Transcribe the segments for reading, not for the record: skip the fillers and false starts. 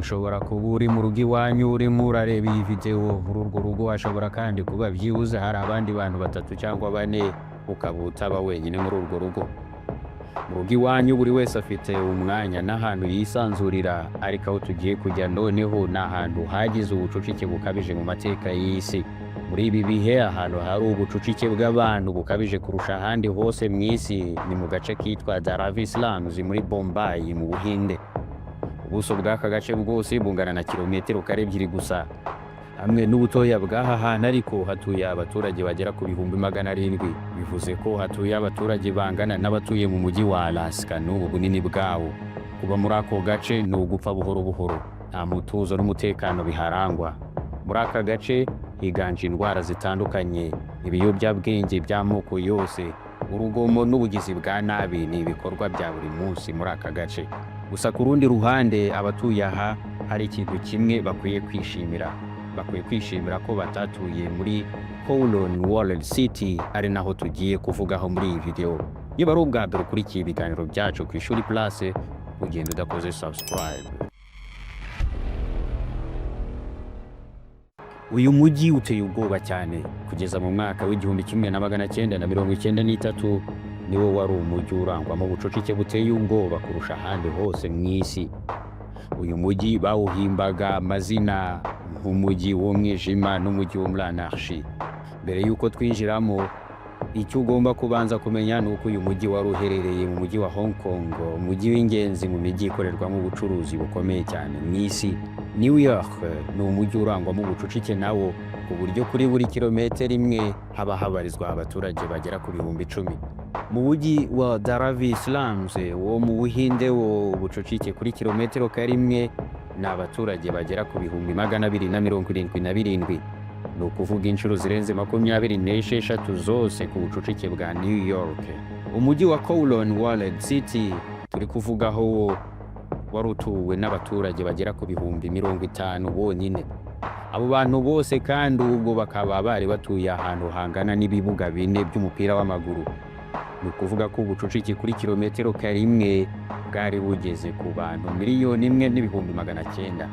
ushobora kuba uri mu rugo iwanyu urimo urareba iyi video, muri urwo rugo hashobora kandi kuba byibuze hari abandi bantu 3 cyangwa 4, ukaba utaba wenyine muri urwo rugo. Mu rugo iwanyu buri wese afite umwanya n'ahantu yisanzurira, ariko aho tugiye kujya noneho ni ahantu hagize ubucucike bukabije mu mateka y'isi. Muri ibi bihe ahantu hari ubucucike bw'abantu bukabije kurusha ahandi hose mu isi ni mu gace kitwa Dar es Salaam muri Bombay mu Buhinde. Ubuso bw'aka gace bwose bungana na kilometero kare 2 gusa. Hamwe n'ubutoya bw'aha hantu ariko hatuye abaturage bagera ku 700,000, bivuze ko hatuye abaturage bangana n'abatuye mu mujyi wa Alaska n'ubu bunini bwawo. Kuba muri ako gace ni ugupfa buhoro buhoro, nta mutuzo n'umutekano biharangwa. Muri aka gace higanje indwara zitandukanye, ibiyobyabwenge by'amoko yose, urugomo n'ubugizi bwa nabi ni ibikorwa bya buri munsi muri aka gace. Gusa ku rundi ruhande abatuye aha hari ikintu kimwe bakwiye kwishimira. Bakwiye kwishimira ko batatuye muri Kowloon Walled City, ari naho tugiye kuvugaho muri iyi video. Niba ari ubwa mbere ukurikiye ibiganiro byacu ku Ishuri Plus, ugenda udakoze subscribe. Uyu mujyi uteye ubwoba cyane. Kugeza mu mwaka w'1993 niwo wari umujyi urangwamo ubucucike buteye ubwoba kurusha ahandi hose mu isi. Uyu mujyi bawuhimbaga amazina nk'umujyi w'umwijima n'umujyi wo muri anarchy. Mbere yuko twinjiramo, icyo ugomba kubanza kumenya ni uko uyu mujyi wari uherereye mu mujyi wa Hong Kong, umujyi w'ingenzi mu mijyi ikorerwamo ubucuruzi bukomeye cyane mu isi. New York ni umujyi urangwamo ubucucike nawo, ku buryo kuri buri kilometero imwe haba habarizwa abaturage bagera ku 10,000. Mu mujyi wa Dar es Salaam wo mu Buhinde wo ubucucike kuri kilometero karimwe ni abaturage bagera ku 277. Ni ukuvuga inshuro zirenze 26 zose ku bucucike bwa New York. Umujyi wa Kowloon Walled City turi kuvugaho wari utuwe n'abaturage bagera ku 50,000 bonyine. Abo bantu bose kandi ubwo bakaba bari batuye ahantu hangana n'ibibuga 4 by'umupira w'amaguru. Ni ukuvuga ko ubucucike kuri kilometero karimwe bwari bugeze ku bantu 1,900,000.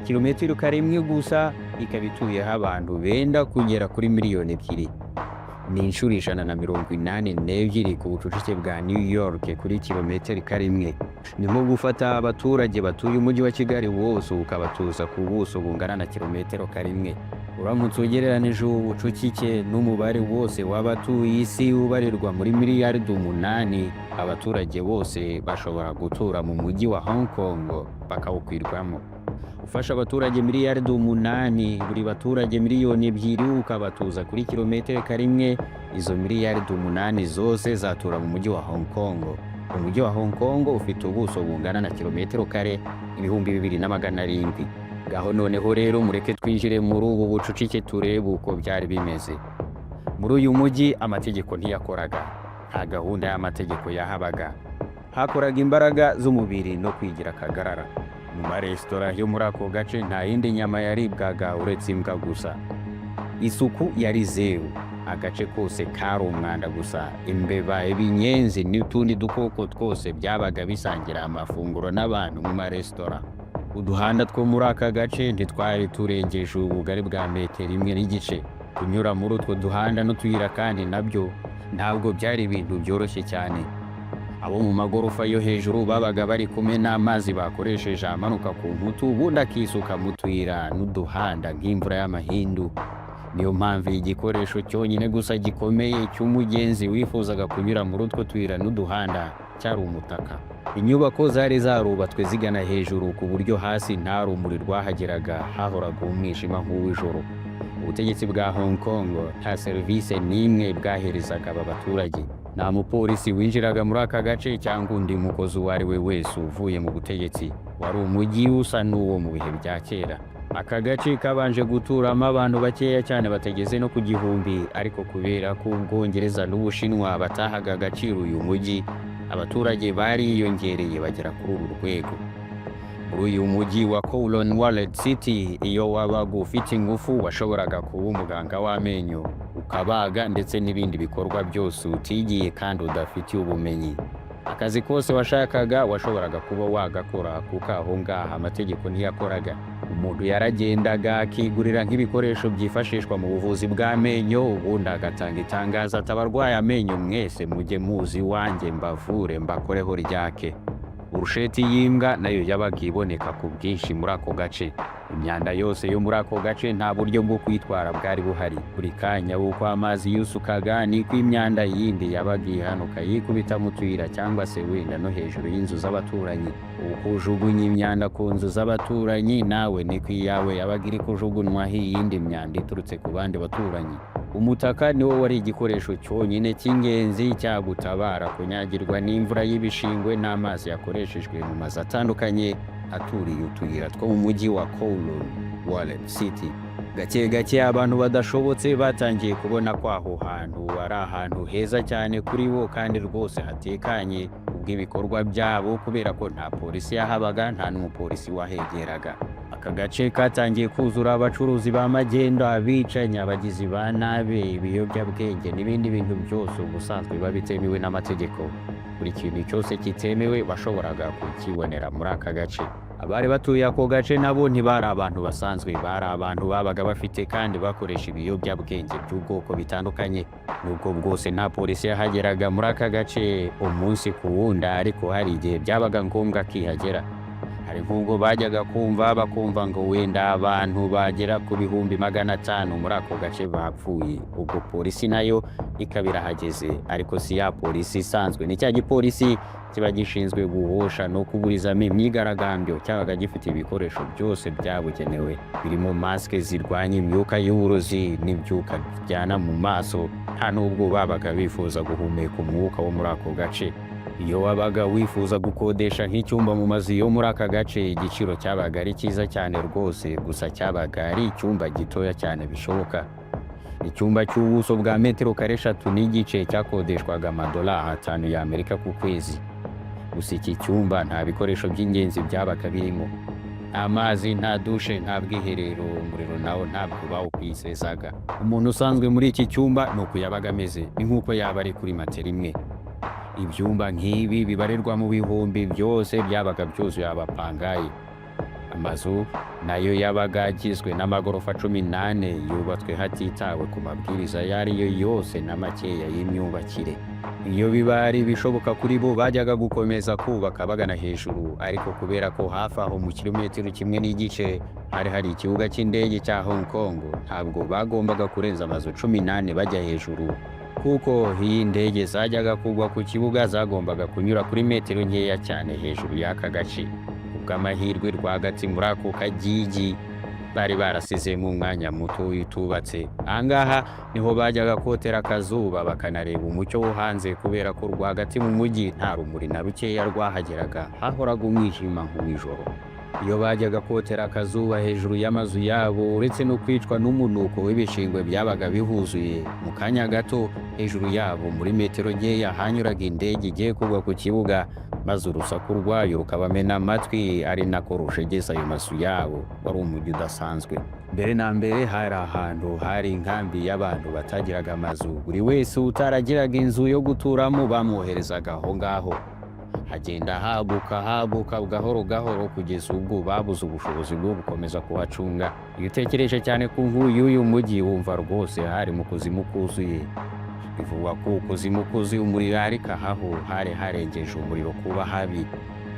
Kilometero karimwe gusa ikaba ituyeho abantu benda kugera kuri 2,000,000. Ni inshuro 182 ku bucucike bwa New York kuri kilometero karimwe. Ni nko gufata abaturage batuye umujyi wa Kigali wose ukabatuza ku buso bungana na kilometero karimwe. Uramutse ugereranije ubucucike n'umubare wose w'abatuye isi ubarirwa muri miliyaridi 8, abaturage bose bashobora gutura mu mujyi wa Hong Kong bakawukwirwamo. Ufasha abaturage miliyaridi 8, buri baturage miliyoni 2 ukabatuza kuri kilometero karimwe, izo miliyaridi 8 zose zatura mu mujyi wa Hong Kong. Umujyi wa Hong Kong ufite ubuso bungana na kilometero kare 2,700. Gaho noneho rero mureke twinjire muri ubu bucucike turebe uko byari bimeze. Muri uyu mujyi amategeko ntiyakoraga, nta gahunda y'amategeko yahabaga. Hakoraga imbaraga z'umubiri no kwigira akagarara. Mu maresitora yo muri ako gace nta yindi nyama yaribwaga uretse imbwa gusa. Isuku yari zero, agace kose kari umwanda gusa. Imbeba, ibinyenzi n'utundi dukoko twose byabaga bisangira amafunguro n'abantu mu maresitora. Uduhanda two muri aka gace ntitwari turengeje ubugari bwa metero 1 n'igice. Kunyura muri utwo duhanda n'utuyira kandi nabyo ntabwo byari ibintu byoroshye cyane. Abo mu magorofa yo hejuru babaga bari kumena amazi bakoresheje amanuka ku nkutu, ubundi akisuka mu tuyira n'uduhanda nk'imvura y'amahindu. Niyo mpamvu igikoresho cyonyine gusa gikomeye cy'umugenzi wifuzaga kunyura muri utwo tuyira n'uduhanda cyari umutaka. Inyubako zari zarubatswe zigana hejuru ku buryo hasi nta rumuri rwahageraga, hahoraga umwijima nk'uw'ijoro. Ubutegetsi bwa Hong Kong nta serivisi n'imwe bwaherezaga aba baturage. Nta mupolisi winjiraga muri aka gace cyangwa undi mukozi uwo ari we wese uvuye mu butegetsi. Wari umujyi usa n'uwo mu bihe bya kera. Aka gace kabanje guturamo abantu bakeya cyane batageze no ku 1,000, ariko kubera ko Ubwongereza n'Ubushinwa batahaga agaciro uyu mujyi, abaturage bariyongereye bagera kuri uru rwego. Muri uyu mujyi wa Kowloon Walled City, iyo wabaga ufite ingufu washoboraga kuba umuganga w'amenyo, ukabaga ndetse n'ibindi bikorwa byose utigiye kandi udafitiye ubumenyi. akazi kose washakaga washoboraga kuba wagakora kuko aho ngaha amategeko ntiyakoraga. Umuntu yaragendaga akigurira nk'ibikoresho byifashishwa mu buvuzi bw'amenyo, ubundi agatanga itangazo ati abarwaye amenyo mwese mujye muzi iwanjye mbavure mbakoreho ryake. Urusheti y'imbwa nayo yabaga iboneka ku bwinshi muri ako gace. Imyanda yose yo muri ako gace nta buryo bwo kwitwara bwari buhari. Buri kanya uko amazi yusukaga niko imyanda yindi yabaga ihanuka yikubita mu tuyira cyangwa se wenda no hejuru y'inzu z'abaturanyi. Uko ujugunya imyanda ku nzu z'abaturanyi nawe niko iyawe yabaga iri kujugunywaho iyindi myanda iturutse ku bandi baturanyi. Umutaka niwo wari igikoresho cyonyine cy'ingenzi cyagutabara kunyagirwa n'imvura y'ibishingwe n'amazi yakoreshejwe mu mazu atandukanye aturiye utuyira two mu mujyi wa Kowloon Wallet City. Gake gake abantu badashobotse batangiye kubona ko aho hantu ari ahantu heza cyane kuri bo kandi rwose hatekanye kubw'ibikorwa byabo kubera ko nta polisi yahabaga nta n'umupolisi wahegeraga. Aka gace katangiye kuzura abacuruzi b'amagendo, abicanyi, abagizi ba nabi, ibiyobyabwenge n'ibindi bintu byose ubusanzwe biba bitemewe n'amategeko. Buri kintu cyose kitemewe bashoboraga kukibonera muri aka gace. Abari batuye ako gace nabo ntibari abantu basanzwe, bari abantu babaga bafite kandi bakoresha ibiyobyabwenge by'ubwoko bitandukanye. Nubwo bwose nta polisi yahageraga muri aka gace umunsi ku wundi, ariko hari igihe byabaga ngombwa kihagera. Hari nk'ubwo bajyaga bakumva ngo wenda abantu bagera ku bihumbi 500 muri ako gace bapfuye. Ubwo polisi nayo ikaba irahageze, ariko si ya polisi isanzwe, ni cya gipolisi kiba gishinzwe guhosha no kuburizamo imyigaragambyo. Cyabaga gifite ibikoresho byose byabugenewe birimo masike zirwanya imyuka y'uburozi n'ibyuka bijyana mu maso. Nta n'ubwo babaga bifuza guhumeka umwuka wo muri ako gace. Iyo wabaga wifuza gukodesha nk'icyumba mu mazu yo muri aka gace, igiciro cyabaga ari cyiza cyane rwose, gusa cyabaga ari icyumba gitoya cyane bishoboka. Icyumba cy'ubuso bwa metero kare 3 n'igice cyakodeshwaga $5 y'Amerika ku kwezi. Gusa iki cyumba nta bikoresho by'ingenzi byabaga birimo: amazi, nta dushe, nta bwiherero, umuriro nawo ntabwo bawukwisezaga. Umuntu usanzwe muri iki cyumba nuko yabaga ameze, ni nk'uko yaba ari kuri matera imwe. Ibyumba nk'ibi bibarirwa mu bihumbi byose byabaga byuzuye abapangayi. Amazu nayo yabaga agizwe n'amagorofa 18 yubatswe hatitawe ku mabwiriza yariyo yose na makeya y'imyubakire. Iyo biba ari bishoboka kuri bo bajyaga gukomeza kubaka bagana hejuru, ariko kubera ko hafi aho mu kilometero 1 n'igice hari ikibuga cy'indege cya Hong Kong, ntabwo bagombaga kurenza amazu 18 bajya hejuru, kuko iyi ndege zajyaga kugwa ku kibuga zagombaga kunyura kuri metero nkeya cyane hejuru y'aka gace. Ubw'amahirwe rwagati muri ako kagigi bari barasizemo umwanya muto witubatse. Ahangaha niho bajyaga kotera akazuba bakanareba umucyo wo hanze, kubera ko rwagati mu mujyi nta rumuri na rukeya rwahageraga, hahoraga umwijima nk'ijoro. Iyo bajyaga kotera akazuba hejuru y'amazu yabo, uretse no kwicwa n'umunuko w'ibishingwe byabaga bihuzuye, mu kanya gato hejuru yabo muri metero nkeya hanyuraga indege igiye kugwa ku kibuga, maze urusaku rwayo rukabamena amatwi, ari nako rushegeza ayo mazu yabo. Wari umujyi udasanzwe. Mbere na mbere hari ahantu hari inkambi y'abantu batagiraga amazu. Buri wese utaragiraga inzu yo guturamo bamwoherezaga aho ngaho. Hagenda habuka gahoro gahoro kugeza ubwo babuze ubushobozi bwo gukomeza kuhacunga. Iyo utekereje cyane ku nkuru y'uyu mujyi wumva rwose hari mu kuzimu kuzuye. Bivugwa ko kuzimu kuzuye umuriro, ariko aho hari harengeje umuriro kuba habi.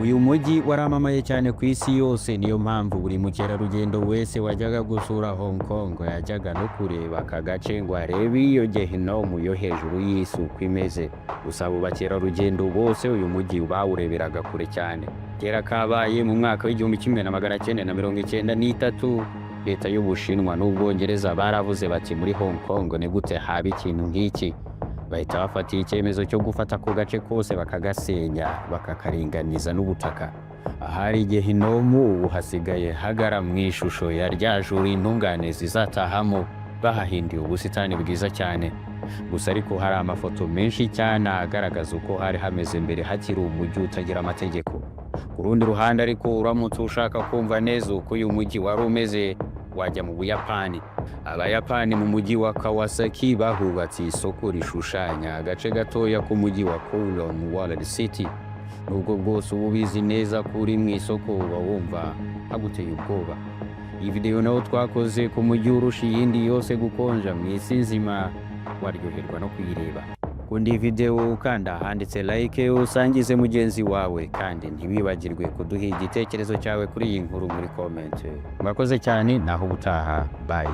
Uyu mujyi waramamaye cyane ku isi yose, niyo mpamvu buri mukerarugendo wese wajyaga gusura Hong Kong yajyaga no kureba aka gace ngo arebe iyo gehinomu yo hejuru y'isi uko imeze. Gusa abo bakerarugendo bose uyu mujyi bawureberaga kure cyane. Kera kabaye mu mwaka w'1993, leta y'Ubushinwa n'Ubwongereza baravuze bati muri Hong Kong ni gute haba ikintu nk'iki. Bahita bafatira icyemezo cyo gufata ako gace kose bakagasenya bakakaringaniza n'ubutaka. Ahari gehinomu ubu hasigaye hagara mu ishusho ya rya juru intungane zizatahamo, bahahinduye ubusitani bwiza cyane. Gusa ariko hari amafoto menshi cyane agaragaza uko hari hameze mbere hakiri umujyi utagira amategeko. Ku rundi ruhande ariko uramutse ushaka kumva neza uko uyu mujyi wari umeze, wajya mu Buyapani. Abayapani mu mujyi wa Kawasaki bahubatse isoko rishushanya agace gatoya k'umujyi wa Kowloon Walled City. Nubwo bwose uba ubizi neza ko uri mu isoko uba wumva haguteye ubwoba. Iyi video naho twakoze ku mujyi urusha iyindi yose gukonja mu isi nzima, waryoherwa no kuyireba. Kundi video ukanda handitse like, usangize mugenzi wawe, kandi ntiwibagirwe kuduha igitekerezo cyawe kuri iyi nkuru muri comment. Mwakoze cyane, naho ubutaha, bye.